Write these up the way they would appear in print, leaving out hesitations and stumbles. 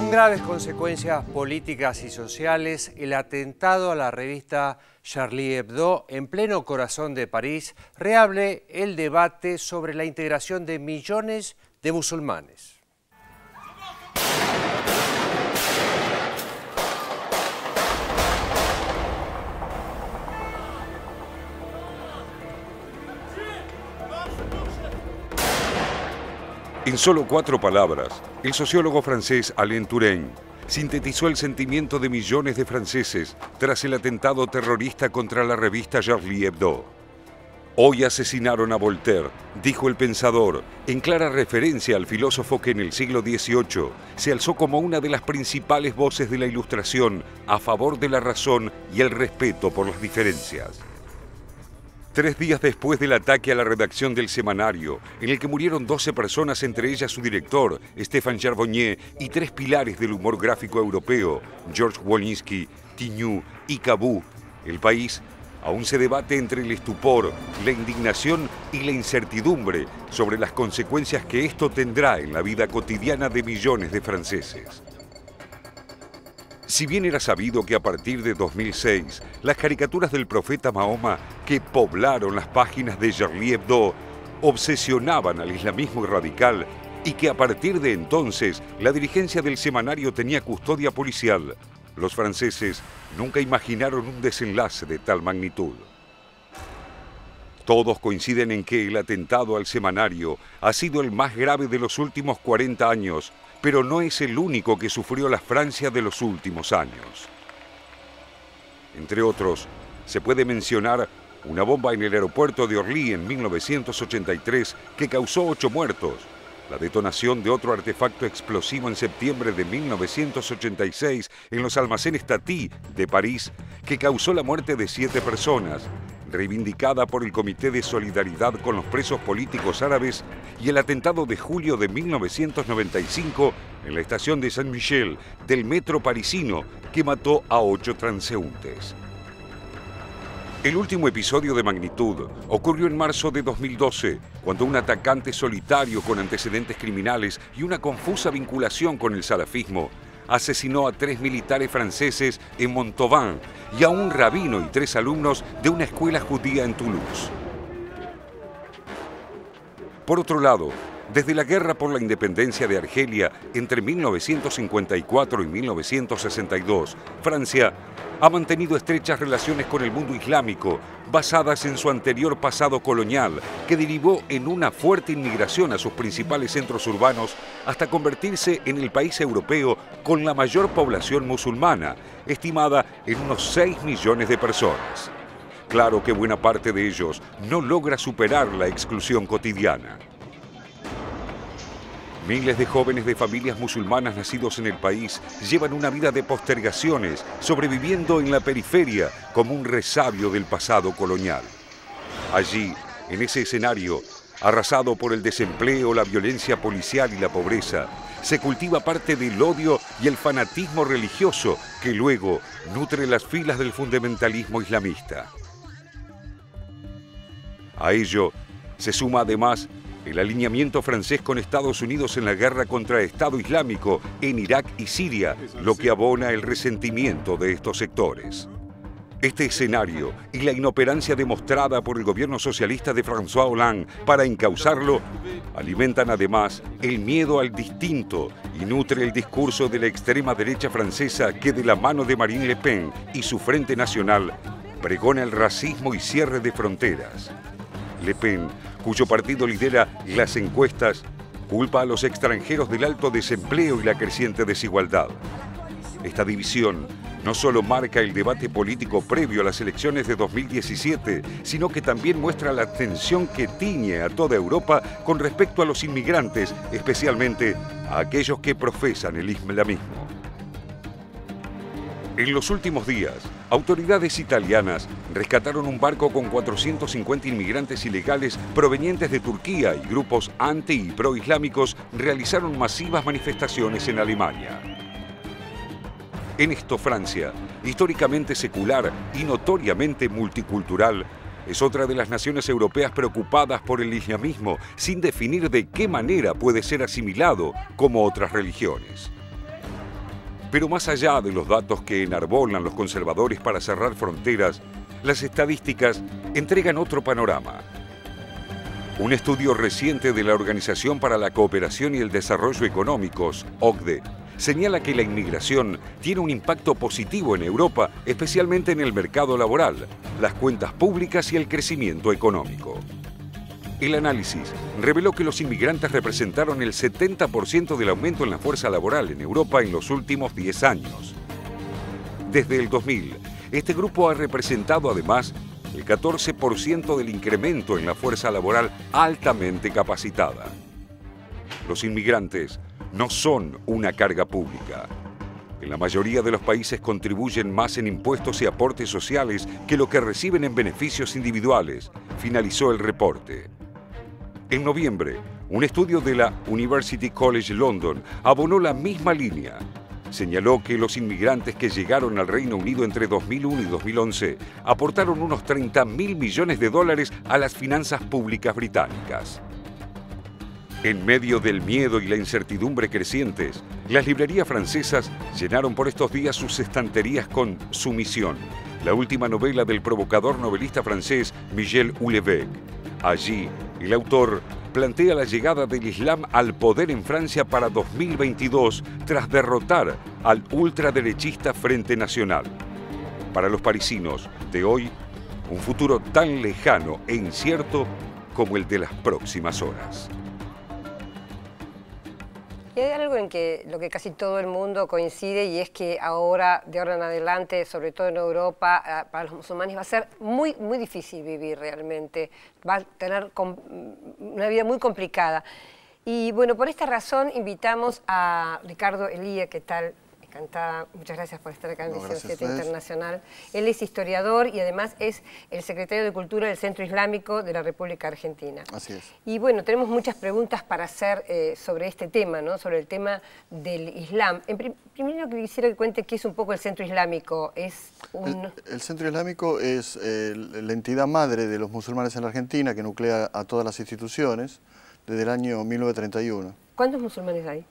Con graves consecuencias políticas y sociales, el atentado a la revista Charlie Hebdo, en pleno corazón de París, reabre el debate sobre la integración de millones de musulmanes. En solo 4 palabras, el sociólogo francés Alain Touraine sintetizó el sentimiento de millones de franceses tras el atentado terrorista contra la revista Charlie Hebdo. Hoy asesinaron a Voltaire, dijo el pensador, en clara referencia al filósofo que en el siglo XVIII se alzó como una de las principales voces de la Ilustración a favor de la razón y el respeto por las diferencias. 3 días después del ataque a la redacción del semanario, en el que murieron 12 personas, entre ellas su director, Stéphane Charbonnier, y 3 pilares del humor gráfico europeo, Georges Wolinski, Tignoux y Cabou, el país aún se debate entre el estupor, la indignación y la incertidumbre sobre las consecuencias que esto tendrá en la vida cotidiana de millones de franceses. Si bien era sabido que a partir de 2006, las caricaturas del profeta Mahoma que poblaron las páginas de Charlie Hebdo obsesionaban al islamismo radical y que a partir de entonces la dirigencia del semanario tenía custodia policial, los franceses nunca imaginaron un desenlace de tal magnitud. Todos coinciden en que el atentado al semanario ha sido el más grave de los últimos 40 años, pero no es el único que sufrió la Francia de los últimos años. Entre otros, se puede mencionar una bomba en el aeropuerto de Orly en 1983 que causó 8 muertos, la detonación de otro artefacto explosivo en septiembre de 1986 en los almacenes Tati de París que causó la muerte de 7 personas, reivindicada por el Comité de Solidaridad con los Presos Políticos Árabes, y el atentado de julio de 1995 en la estación de Saint-Michel del metro parisino que mató a 8 transeúntes. El último episodio de magnitud ocurrió en marzo de 2012, cuando un atacante solitario con antecedentes criminales y una confusa vinculación con el salafismo asesinó a 3 militares franceses en Montauban y a un rabino y 3 alumnos de una escuela judía en Toulouse. Por otro lado, desde la guerra por la independencia de Argelia entre 1954 y 1962, Francia ha mantenido estrechas relaciones con el mundo islámico, basadas en su anterior pasado colonial, que derivó en una fuerte inmigración a sus principales centros urbanos hasta convertirse en el país europeo con la mayor población musulmana, estimada en unos 6 millones de personas. Claro que buena parte de ellos no logra superar la exclusión cotidiana. Miles de jóvenes de familias musulmanas nacidos en el país llevan una vida de postergaciones, sobreviviendo en la periferia como un resabio del pasado colonial. Allí, en ese escenario, arrasado por el desempleo, la violencia policial y la pobreza, se cultiva parte del odio y el fanatismo religioso que luego nutre las filas del fundamentalismo islamista. A ello se suma además el alineamiento francés con Estados Unidos en la guerra contra el Estado Islámico en Irak y Siria, lo que abona el resentimiento de estos sectores. Este escenario y la inoperancia demostrada por el gobierno socialista de François Hollande para encauzarlo alimentan además el miedo al distinto y nutre el discurso de la extrema derecha francesa que, de la mano de Marine Le Pen y su Frente Nacional, pregona el racismo y cierre de fronteras. Le Pen, cuyo partido lidera las encuestas, culpa a los extranjeros del alto desempleo y la creciente desigualdad. Esta división no solo marca el debate político previo a las elecciones de 2017, sino que también muestra la tensión que tiñe a toda Europa con respecto a los inmigrantes, especialmente a aquellos que profesan el islamismo. En los últimos días, autoridades italianas rescataron un barco con 450 inmigrantes ilegales provenientes de Turquía y grupos anti- y pro-islámicos realizaron masivas manifestaciones en Alemania. En esto, Francia, históricamente secular y notoriamente multicultural, es otra de las naciones europeas preocupadas por el islamismo, sin definir de qué manera puede ser asimilado como otras religiones. Pero más allá de los datos que enarbolan los conservadores para cerrar fronteras, las estadísticas entregan otro panorama. Un estudio reciente de la Organización para la Cooperación y el Desarrollo Económicos, OCDE, señala que la inmigración tiene un impacto positivo en Europa, especialmente en el mercado laboral, las cuentas públicas y el crecimiento económico. El análisis reveló que los inmigrantes representaron el 70% del aumento en la fuerza laboral en Europa en los últimos 10 años. Desde el 2000, este grupo ha representado además el 14% del incremento en la fuerza laboral altamente capacitada. Los inmigrantes no son una carga pública. En la mayoría de los países contribuyen más en impuestos y aportes sociales que lo que reciben en beneficios individuales, finalizó el reporte. En noviembre, un estudio de la University College London abonó la misma línea. Señaló que los inmigrantes que llegaron al Reino Unido entre 2001 y 2011 aportaron unos 30.000 millones de dólares a las finanzas públicas británicas. En medio del miedo y la incertidumbre crecientes, las librerías francesas llenaron por estos días sus estanterías con Sumisión, la última novela del provocador novelista francés Michel Houellebecq. Allí, el autor plantea la llegada del Islam al poder en Francia para 2022 tras derrotar al ultraderechista Frente Nacional. Para los parisinos de hoy, un futuro tan lejano e incierto como el de las próximas horas. Y hay algo en que lo que casi todo el mundo coincide, y es que ahora, de ahora en adelante, sobre todo en Europa, para los musulmanes va a ser muy difícil vivir realmente. Va a tener una vida muy complicada. Y bueno, por esta razón invitamos a Ricardo Elía, ¿qué tal? Encantada, muchas gracias por estar acá en Visión 7 Internacional. Él es historiador y además es el secretario de Cultura del Centro Islámico de la República Argentina. Así es. Y bueno, tenemos muchas preguntas para hacer sobre este tema, ¿no? Sobre el tema del Islam. Primero quisiera que cuente qué es un poco el Centro Islámico. El Centro Islámico es la entidad madre de los musulmanes en la Argentina, que nuclea a todas las instituciones desde el año 1931. ¿Cuántos musulmanes hay?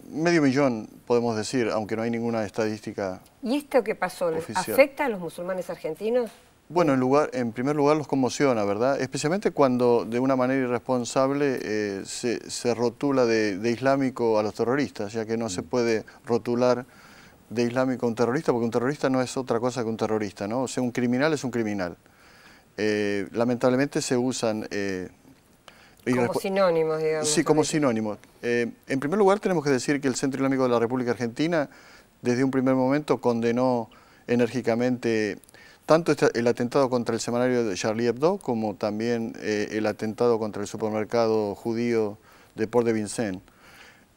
Medio millón, podemos decir, aunque no hay ninguna estadística oficial. ¿Y esto que pasó afecta a los musulmanes argentinos? Bueno, en primer lugar los conmociona, ¿verdad? Especialmente cuando de una manera irresponsable se rotula de islámico a los terroristas, ya que no se puede rotular de islámico a un terrorista, porque un terrorista no es otra cosa que un terrorista, ¿no? O sea, un criminal es un criminal. Lamentablemente se usan... como sinónimos, digamos. Sí, como sinónimos. En primer lugar, tenemos que decir que el Centro Islámico de la República Argentina, desde un primer momento, condenó enérgicamente tanto el atentado contra el semanario de Charlie Hebdo, como también el atentado contra el supermercado judío de Port de Vincennes.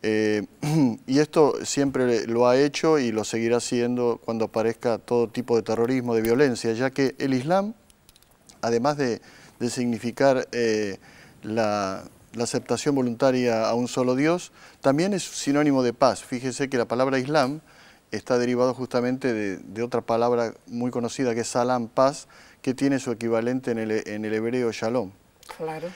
Y esto siempre lo ha hecho y lo seguirá haciendo cuando aparezca todo tipo de terrorismo, de violencia, ya que el Islam, además de significar... la aceptación voluntaria a un solo Dios, también es sinónimo de paz. Fíjese que la palabra Islam está derivada justamente de otra palabra muy conocida que es Salam, paz, que tiene su equivalente en el hebreo Shalom. Claro.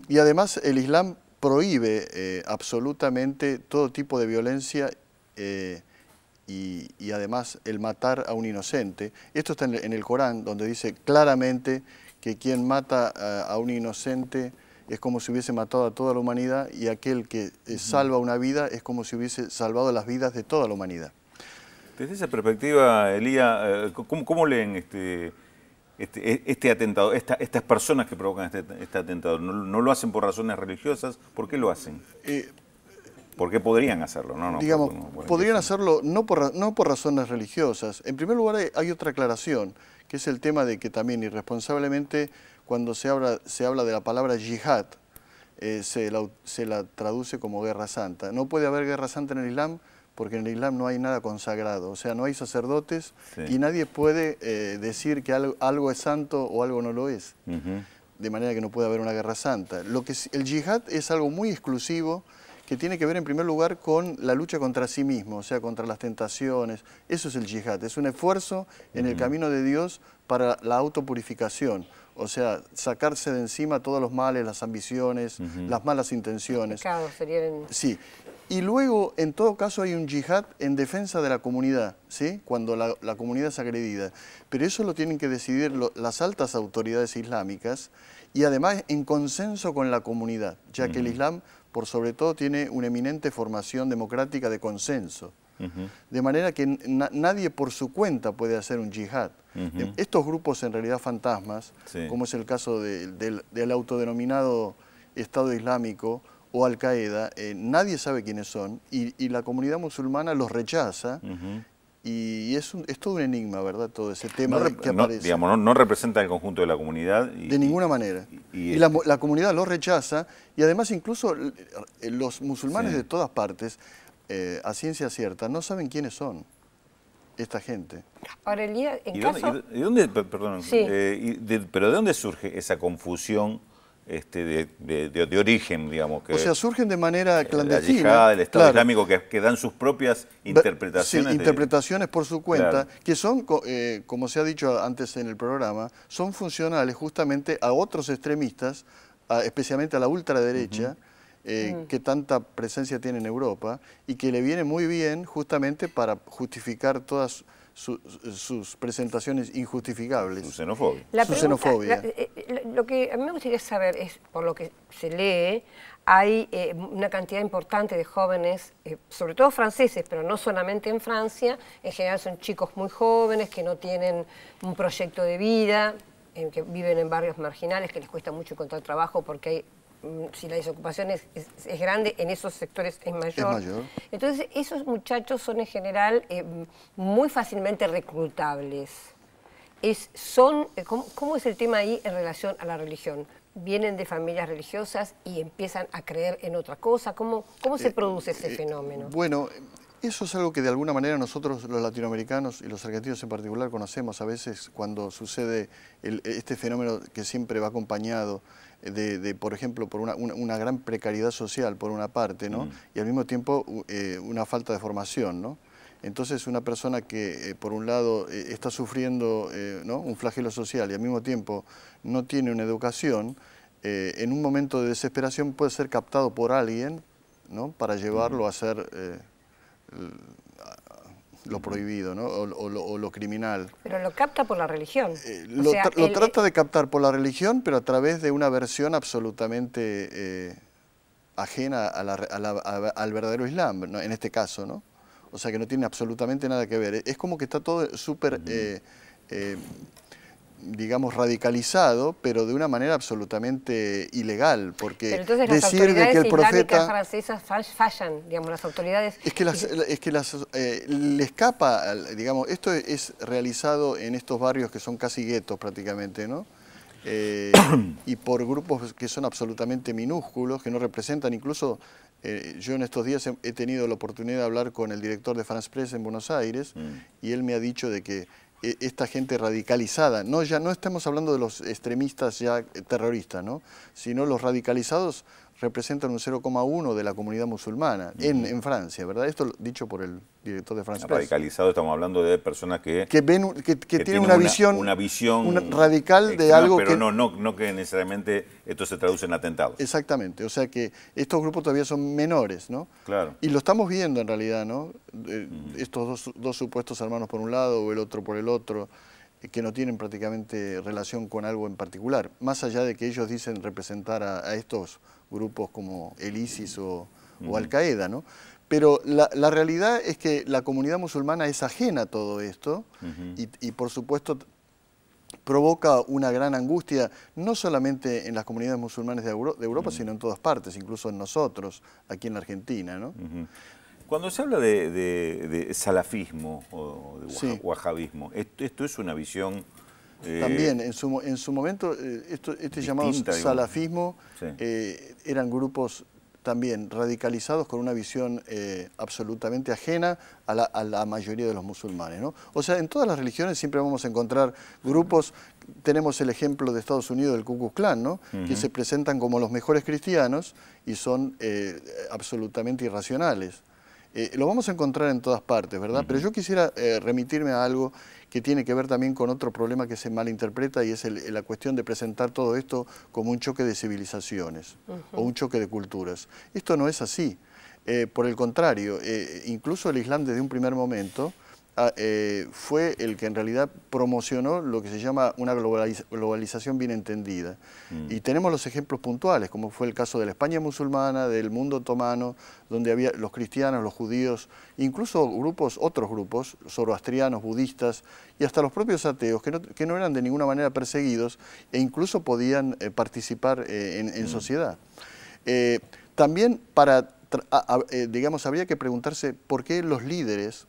Y además el Islam prohíbe absolutamente todo tipo de violencia y además el matar a un inocente. Esto está en el Corán, donde dice claramente que quien mata a un inocente es como si hubiese matado a toda la humanidad, y aquel que salva una vida es como si hubiese salvado las vidas de toda la humanidad. Desde esa perspectiva, Elía, ¿cómo leen este atentado, estas personas que provocan este atentado? ¿No lo hacen por razones religiosas? ¿Por qué lo hacen? ¿Por qué podrían hacerlo? Digamos, podrían hacerlo no por razones religiosas. En primer lugar, hay otra aclaración, que es el tema de que también irresponsablemente cuando se habla de la palabra yihad, se la traduce como guerra santa. No puede haber guerra santa en el Islam porque en el Islam no hay nada consagrado, o sea, no hay sacerdotes, sí, y nadie puede decir que algo es santo o algo no lo es, de manera que no puede haber una guerra santa. El yihad es algo muy exclusivo que tiene que ver en primer lugar con la lucha contra sí mismo, o sea, contra las tentaciones. Eso es el yihad, es un esfuerzo en el camino de Dios para la autopurificación. O sea, sacarse de encima todos los males, las ambiciones, las malas intenciones. Pecados serían... Sí. Y luego, en todo caso, hay un yihad en defensa de la comunidad, ¿sí? Cuando la comunidad es agredida. Pero eso lo tienen que decidir las altas autoridades islámicas y además en consenso con la comunidad, ya que el Islam, por sobre todo, tiene una eminente formación democrática de consenso. De manera que nadie por su cuenta puede hacer un yihad. Estos grupos en realidad fantasmas, como es el caso del autodenominado Estado Islámico o Al-Qaeda, nadie sabe quiénes son y la comunidad musulmana los rechaza y es todo un enigma, ¿verdad? Todo ese tema que aparece. Digamos, no representa el conjunto de la comunidad. De ninguna manera. Y la comunidad los rechaza y además incluso los musulmanes de todas partes, a ciencia cierta, no saben quiénes son esta gente. Ahora, Elía, Perdón, pero ¿de dónde surge esa confusión de origen, digamos? O sea, surgen de manera clandestina. La yihad, el Estado Islámico, que dan sus propias interpretaciones. Sí, interpretaciones por su cuenta, que son, como se ha dicho antes en el programa, son funcionales justamente a otros extremistas, especialmente a la ultraderecha, que tanta presencia tiene en Europa y que le viene muy bien justamente para justificar todas sus presentaciones injustificables. Su xenofobia. Su xenofobia. Lo que a mí me gustaría saber es, por lo que se lee, hay una cantidad importante de jóvenes, sobre todo franceses, pero no solamente en Francia, en general son chicos muy jóvenes que no tienen un proyecto de vida, que viven en barrios marginales, que les cuesta mucho encontrar trabajo porque hay... si la desocupación es grande, en esos sectores es mayor. Entonces, esos muchachos son en general muy fácilmente reclutables. ¿Cómo es el tema ahí en relación a la religión? ¿Vienen de familias religiosas y empiezan a creer en otra cosa? ¿Cómo se produce ese fenómeno? Bueno, eso es algo que de alguna manera nosotros los latinoamericanos y los argentinos en particular conocemos a veces cuando sucede este fenómeno que siempre va acompañado por ejemplo, por una gran precariedad social por una parte, ¿no? Y al mismo tiempo una falta de formación, ¿no? Entonces una persona que por un lado está sufriendo ¿no? un flagelo social y al mismo tiempo no tiene una educación, en un momento de desesperación puede ser captado por alguien, ¿no? Para llevarlo a hacer lo prohibido, ¿no? o lo criminal. Pero lo capta por la religión. Lo trata de captar por la religión, pero a través de una versión absolutamente ajena al verdadero Islam, ¿no? En este caso, ¿no? O sea, que no tiene absolutamente nada que ver. Es como que está todo súper, digamos, radicalizado, pero de una manera absolutamente ilegal, porque pero entonces decir de que el profeta francesas fallan, digamos, las autoridades. Es que le escapa, digamos, esto es realizado en estos barrios que son casi guetos prácticamente, ¿no? Y por grupos que son absolutamente minúsculos, que no representan incluso. Yo en estos días he tenido la oportunidad de hablar con el director de France Press en Buenos Aires y él me ha dicho de que esta gente radicalizada, ya no estamos hablando de los extremistas ya terroristas, ¿no? Sino los radicalizados representan un 0,1 de la comunidad musulmana en Francia, ¿verdad? Esto dicho por el director de France Press. Radicalizado, estamos hablando de personas que tienen una visión radical de algo pero no que necesariamente esto se traduce en atentados. Exactamente, o sea que estos grupos todavía son menores, ¿no? Claro. Y lo estamos viendo en realidad, ¿no? Estos dos supuestos hermanos por un lado o el otro por el otro, que no tienen prácticamente relación con algo en particular, más allá de que ellos dicen representar a estos grupos como el ISIS o Al-Qaeda, ¿no? Pero la realidad es que la comunidad musulmana es ajena a todo esto y por supuesto provoca una gran angustia, no solamente en las comunidades musulmanas de Europa, sino en todas partes, incluso en nosotros, aquí en la Argentina, ¿no? Cuando se habla de salafismo o de wahabismo, ¿esto es una visión...? También, en su momento, este llamado salafismo eran grupos también radicalizados con una visión absolutamente ajena a la mayoría de los musulmanes, ¿no? O sea, en todas las religiones siempre vamos a encontrar grupos, tenemos el ejemplo de Estados Unidos del Ku Klux Klan, ¿no? Que se presentan como los mejores cristianos y son absolutamente irracionales. Lo vamos a encontrar en todas partes, ¿verdad? Pero yo quisiera remitirme a algo que tiene que ver también con otro problema que se malinterpreta y es la cuestión de presentar todo esto como un choque de civilizaciones o un choque de culturas. Esto no es así. Por el contrario, incluso el Islam desde un primer momento fue el que en realidad promocionó lo que se llama una globalización bien entendida. Y tenemos los ejemplos puntuales, como fue el caso de la España musulmana, del mundo otomano, donde había los cristianos, los judíos, incluso otros grupos, zoroastrianos, budistas, y hasta los propios ateos, que no eran de ninguna manera perseguidos e incluso podían participar en sociedad. También digamos, habría que preguntarse por qué los líderes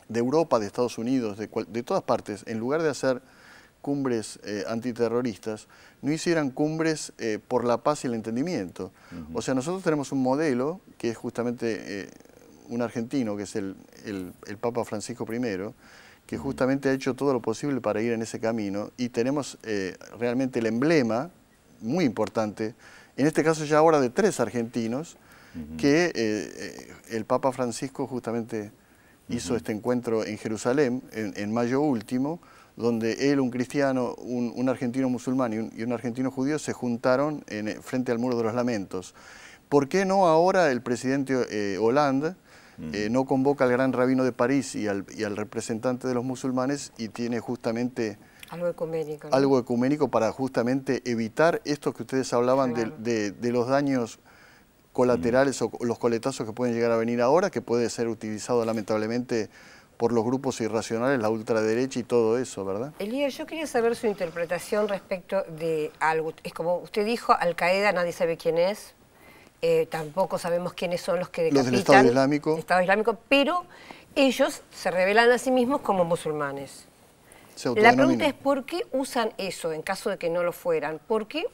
de Europa, de Estados Unidos, de todas partes, en lugar de hacer cumbres antiterroristas, no hicieran cumbres por la paz y el entendimiento. O sea, nosotros tenemos un modelo, que es justamente un argentino, que es el Papa Francisco I, que justamente ha hecho todo lo posible para ir en ese camino, y tenemos realmente el emblema, muy importante, en este caso ya ahora de 3 argentinos, que el Papa Francisco justamente hizo este encuentro en Jerusalén, en mayo último, donde él, un cristiano, un argentino musulmán y un argentino judío se juntaron frente al Muro de los Lamentos. ¿Por qué no ahora el presidente Hollande no convoca al gran rabino de París y al representante de los musulmanes y tiene justamente algo ecuménico, ¿no? Algo ecuménico para justamente evitar esto que ustedes hablaban de los daños colaterales o los coletazos que pueden llegar a venir ahora, que puede ser utilizado lamentablemente por los grupos irracionales, la ultraderecha y todo eso, ¿verdad? Elías, yo quería saber su interpretación respecto de algo. Es como usted dijo, Al-Qaeda nadie sabe quién es, tampoco sabemos quiénes son los que decapitan. Los del Estado Islámico. Estado Islámico, pero ellos se revelan a sí mismos como musulmanes. La pregunta es, ¿por qué usan eso en caso de que no lo fueran? ¿Por qué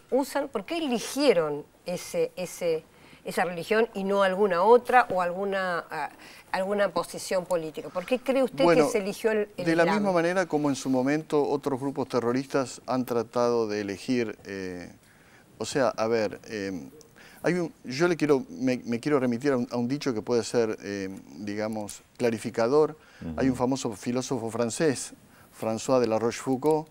eligieron esa religión y no alguna otra o alguna posición política? ¿Por qué cree usted que se eligió el Islam? De la misma manera como en su momento otros grupos terroristas han tratado de elegir, o sea, a ver, yo me quiero remitir a un dicho que puede ser, digamos, clarificador. Hay un famoso filósofo francés, François de la Rochefoucauld,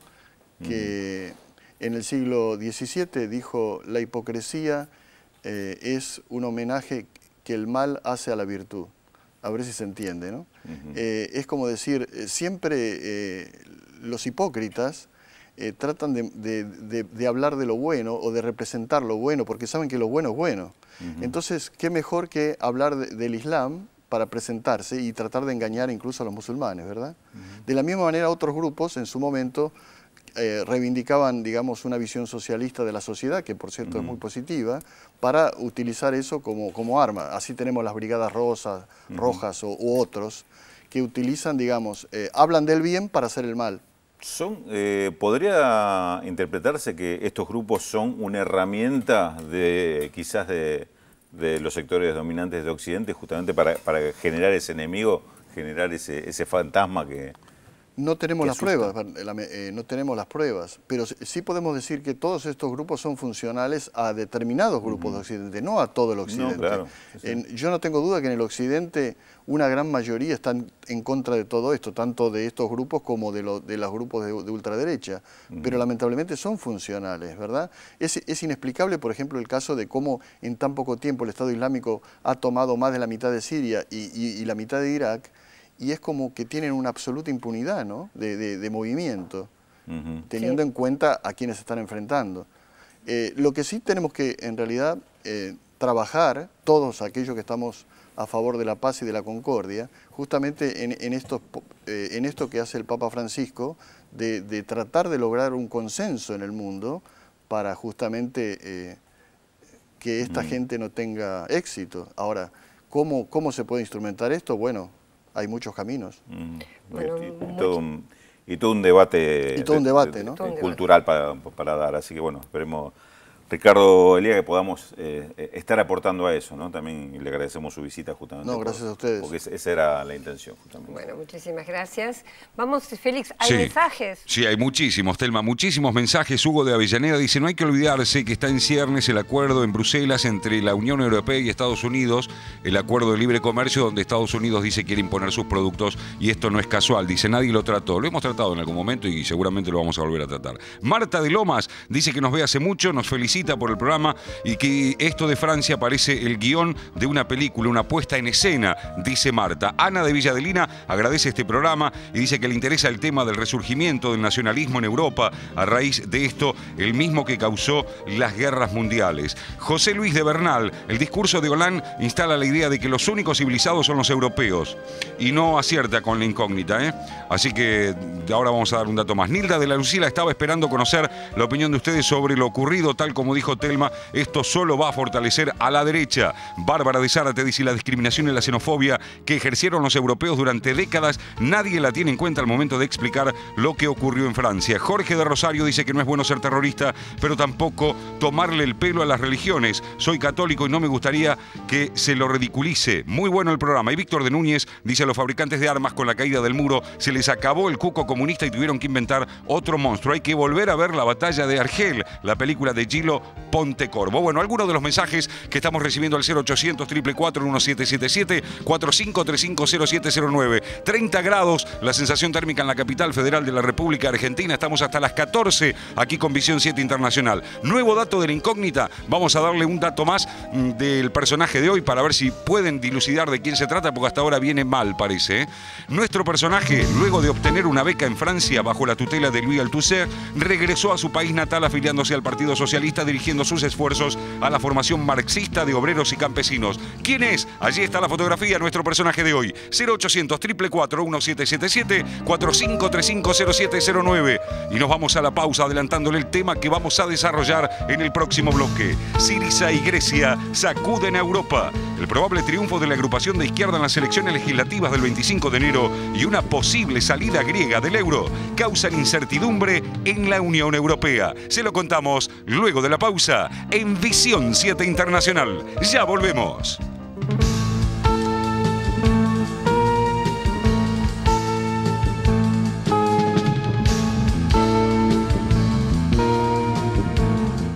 que en el siglo XVII dijo: la hipocresía es un homenaje que el mal hace a la virtud. A ver si se entiende, ¿no? Es como decir, siempre los hipócritas tratan de hablar de lo bueno o de representar lo bueno, porque saben que lo bueno es bueno. Entonces, ¿qué mejor que hablar del Islam para presentarse y tratar de engañar incluso a los musulmanes, ¿verdad? De la misma manera, otros grupos en su momento reivindicaban, digamos, una visión socialista de la sociedad, que por cierto es muy positiva, para utilizar eso como arma. Así tenemos las brigadas rojas u otros, que utilizan, digamos, hablan del bien para hacer el mal. ¿Podría interpretarse que estos grupos son una herramienta quizás de los sectores dominantes de Occidente justamente para generar ese enemigo, generar ese fantasma que... No tenemos las pruebas, no tenemos las pruebas, pero sí podemos decir que todos estos grupos son funcionales a determinados grupos de Occidente, no a todo el Occidente. No, claro. Yo no tengo duda que en el Occidente una gran mayoría están en contra de todo esto, tanto de estos grupos como de los grupos de ultraderecha, pero lamentablemente son funcionales, ¿verdad? Es inexplicable, por ejemplo, el caso de cómo en tan poco tiempo el Estado Islámico ha tomado más de la mitad de Siria y la mitad de Irak, y es como que tienen una absoluta impunidad, ¿no?, de movimiento, teniendo en cuenta a quienes se están enfrentando. Lo que sí tenemos que, en realidad, trabajar, todos aquellos que estamos a favor de la paz y de la concordia, justamente en esto que hace el Papa Francisco, de tratar de lograr un consenso en el mundo para justamente que esta gente no tenga éxito. Ahora, ¿cómo se puede instrumentar esto? Bueno, hay muchos caminos. Y todo un debate, ¿no? cultural para dar. Así que bueno, esperemos Ricardo, Elía, que podamos estar aportando a eso, ¿no? También le agradecemos su visita justamente. No, gracias a ustedes. Porque esa era la intención, justamente. Bueno, muchísimas gracias. Vamos, Félix, ¿hay mensajes? Sí, hay muchísimos, Telma, muchísimos mensajes. Hugo de Avellaneda dice, no hay que olvidarse que está en ciernes el acuerdo en Bruselas entre la Unión Europea y Estados Unidos, el acuerdo de libre comercio donde Estados Unidos dice que quiere imponer sus productos y esto no es casual, dice, nadie lo trató. Lo hemos tratado en algún momento y seguramente lo vamos a volver a tratar. Marta de Lomas dice que nos ve hace mucho, nos felicita por el programa y que esto de Francia parece el guión de una película, una puesta en escena, dice Marta. Ana de Villadelina agradece este programa y dice que le interesa el tema del resurgimiento del nacionalismo en Europa a raíz de esto, el mismo que causó las guerras mundiales. José Luis de Bernal, el discurso de Hollande instala la idea de que los únicos civilizados son los europeos y no acierta con la incógnita, ¿eh? Así que ahora vamos a dar un dato más. Nilda de la Lucila estaba esperando conocer la opinión de ustedes sobre lo ocurrido, tal como dijo Telma, esto solo va a fortalecer a la derecha. Bárbara de Zárate dice, la discriminación y la xenofobia que ejercieron los europeos durante décadas, nadie la tiene en cuenta al momento de explicar lo que ocurrió en Francia. Jorge de Rosario dice que no es bueno ser terrorista, pero tampoco tomarle el pelo a las religiones. Soy católico y no me gustaría que se lo ridiculice. Muy bueno el programa. Y Víctor de Núñez dice, a los fabricantes de armas con la caída del muro se les acabó el cuco comunista y tuvieron que inventar otro monstruo. Hay que volver a ver la batalla de Argel, la película de Gilo Pontecorvo. Bueno, algunos de los mensajes que estamos recibiendo al 0800 444 1777 45350709. 30 grados la sensación térmica en la capital federal de la República Argentina. Estamos hasta las 14 aquí con Visión 7 Internacional. Nuevo dato de la incógnita. Vamos a darle un dato más del personaje de hoy para ver si pueden dilucidar de quién se trata, porque hasta ahora viene mal, parece, ¿eh? Nuestro personaje, luego de obtener una beca en Francia bajo la tutela de Louis Althusser, regresó a su país natal afiliándose al Partido Socialista, dirigiendo sus esfuerzos a la formación marxista de obreros y campesinos. ¿Quién es? Allí está la fotografía, nuestro personaje de hoy. 0800 444 1777 45350709. Y nos vamos a la pausa adelantándole el tema que vamos a desarrollar en el próximo bloque. Syriza y Grecia sacuden a Europa. El probable triunfo de la agrupación de izquierda en las elecciones legislativas del 25 de enero y una posible salida griega del euro causan incertidumbre en la Unión Europea. Se lo contamos luego de la pausa en Visión 7 Internacional. Ya volvemos.